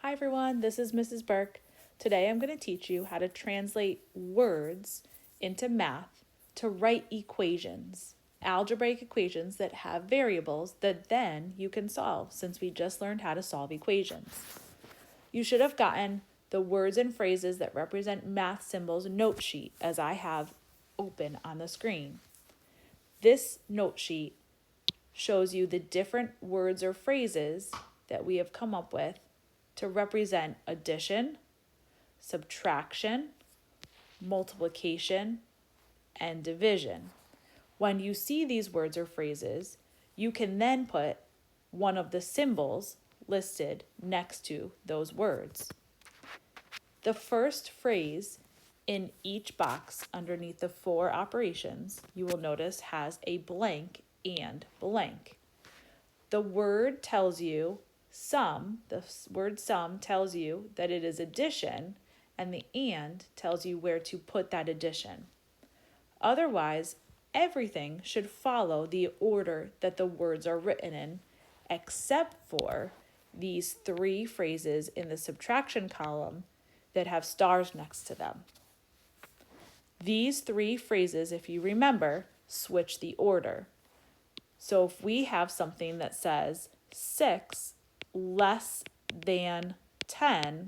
Hi everyone, this is Mrs. Burke. Today I'm going to teach you how to translate words into math to write equations, algebraic equations that have variables that then you can solve since we just learned how to solve equations. You should have gotten the words and phrases that represent math symbols note sheet as I have open on the screen. This note sheet shows you the different words or phrases that we have come up with to represent addition, subtraction, multiplication, and division. When you see these words or phrases, you can then put one of the symbols listed next to those words. The first phrase in each box underneath the four operations, you will notice has a blank and blank. The word tells you the word sum tells you that it is addition, and the and tells you where to put that addition. Otherwise, everything should follow the order that the words are written in, except for these three phrases in the subtraction column that have stars next to them. These three phrases, if you remember, switch the order. So if we have something that says 6 less than 10,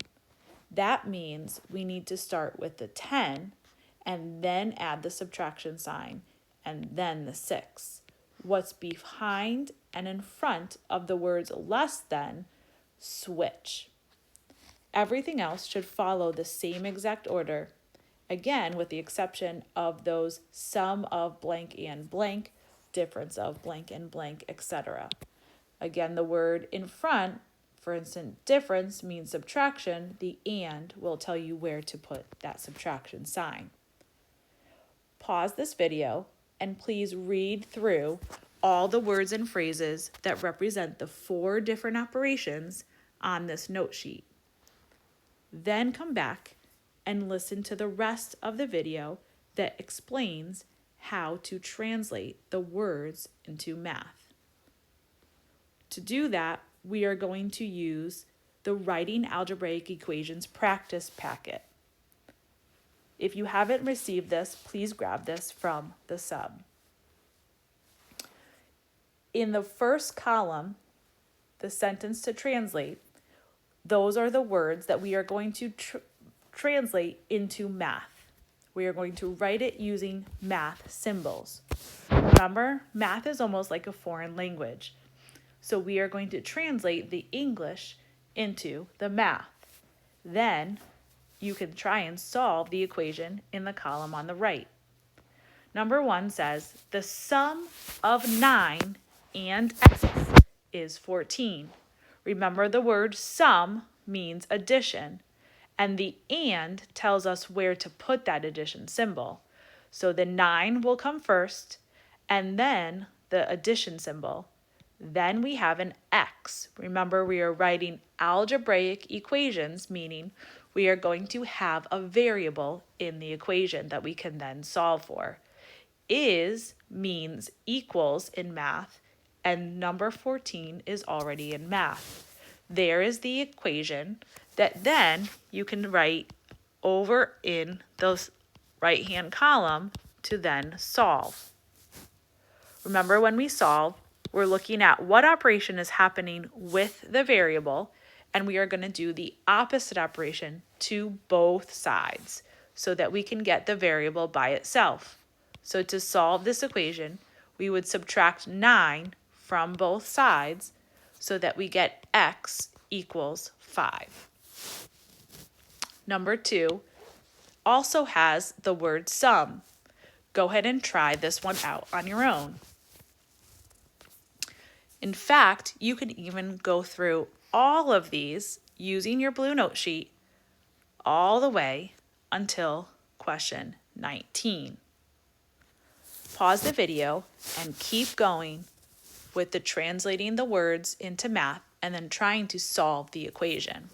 that means we need to start with the 10 and then add the subtraction sign and then the 6. What's behind and in front of the words less than switch. Everything else should follow the same exact order, again with the exception of those sum of blank and blank, difference of blank and blank, etc. Again, the word in front, for instance, difference means subtraction. The and will tell you where to put that subtraction sign. Pause this video and please read through all the words and phrases that represent the four different operations on this note sheet. Then come back and listen to the rest of the video that explains how to translate the words into math. To do that, we are going to use the Writing Algebraic Equations practice packet. If you haven't received this, please grab this from the sub. In the first column, the sentence to translate, those are the words that we are going to translate into math. We are going to write it using math symbols. Remember, math is almost like a foreign language. So we are going to translate the English into the math. Then you can try and solve the equation in the column on the right. Number 1 says the sum of 9 and x is 14. Remember, the word sum means addition, and the and tells us where to put that addition symbol. So the 9 will come first, and then the addition symbol. Then we have an x. Remember, we are writing algebraic equations, meaning we are going to have a variable in the equation that we can then solve for. Is means equals in math, and number 14 is already in math. There is the equation that then you can write over in the right-hand column to then solve. Remember, when we solve, we're looking at what operation is happening with the variable, and we are going to do the opposite operation to both sides so that we can get the variable by itself. So to solve this equation, we would subtract 9 from both sides so that we get x equals 5. Number 2 also has the word sum. Go ahead and try this one out on your own. In fact, you can even go through all of these using your blue note sheet all the way until question 19. Pause the video and keep going with the translating the words into math and then trying to solve the equation.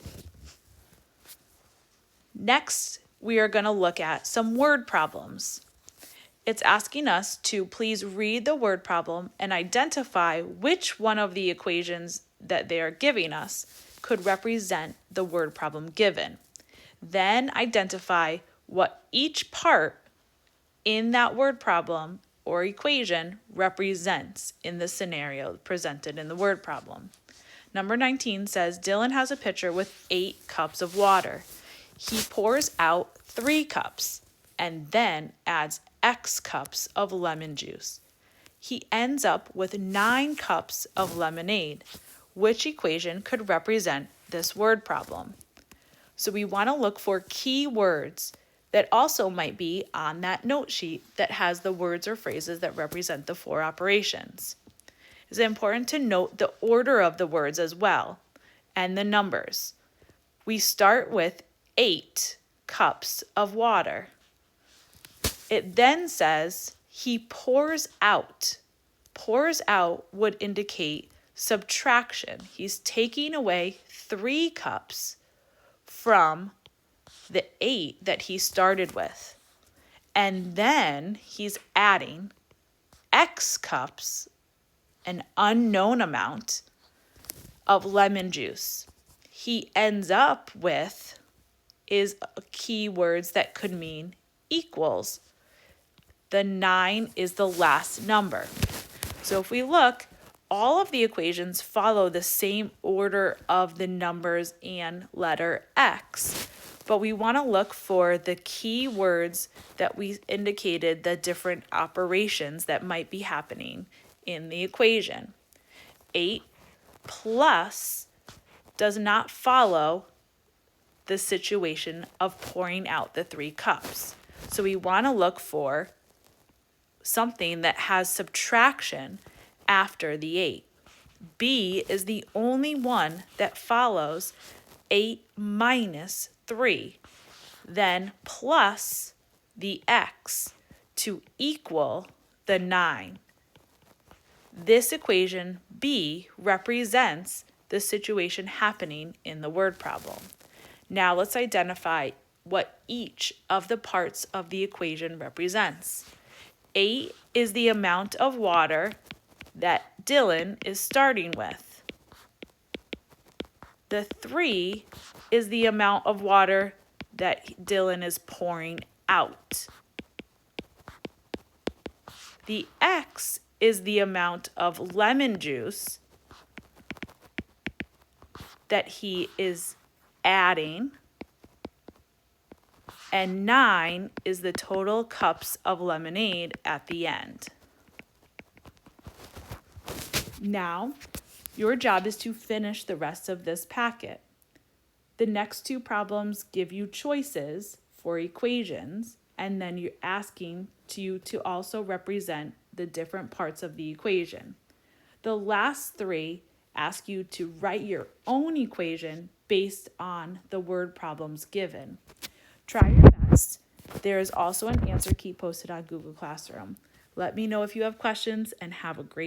Next, we are going to look at some word problems. It's asking us to please read the word problem and identify which one of the equations that they are giving us could represent the word problem given. Then identify what each part in that word problem or equation represents in the scenario presented in the word problem. Number 19 says Dylan has a pitcher with 8 cups of water. He pours out 3 cups and then adds X cups of lemon juice. He ends up with 9 cups of lemonade. Which equation could represent this word problem? So we want to look for key words that also might be on that note sheet that has the words or phrases that represent the 4 operations. It's important to note the order of the words as well and the numbers. We start with 8 cups of water. It then says he pours out. Pours out would indicate subtraction. He's taking away 3 cups from the 8 that he started with. And then he's adding X cups, an unknown amount, of lemon juice. He ends up with is keywords that could mean equals. The 9 is the last number. So if we look, all of the equations follow the same order of the numbers and letter X, but we want to look for the key words that we indicated the different operations that might be happening in the equation. 8 plus does not follow the situation of pouring out the 3 cups. So we want to look for something that has subtraction after the 8. B is the only one that follows 8 minus 3, then plus the X to equal the 9. This equation, B, represents the situation happening in the word problem. Now let's identify what each of the parts of the equation represents. 8 is the amount of water that Dylan is starting with. The 3 is the amount of water that Dylan is pouring out. The X is the amount of lemon juice that he is adding. And 9 is the total cups of lemonade at the end. Now, your job is to finish the rest of this packet. The next 2 problems give you choices for equations, and then you're asking you to also represent the different parts of the equation. The last 3 ask you to write your own equation based on the word problems given. Try your best. There is also an answer key posted on Google Classroom. Let me know if you have questions and have a great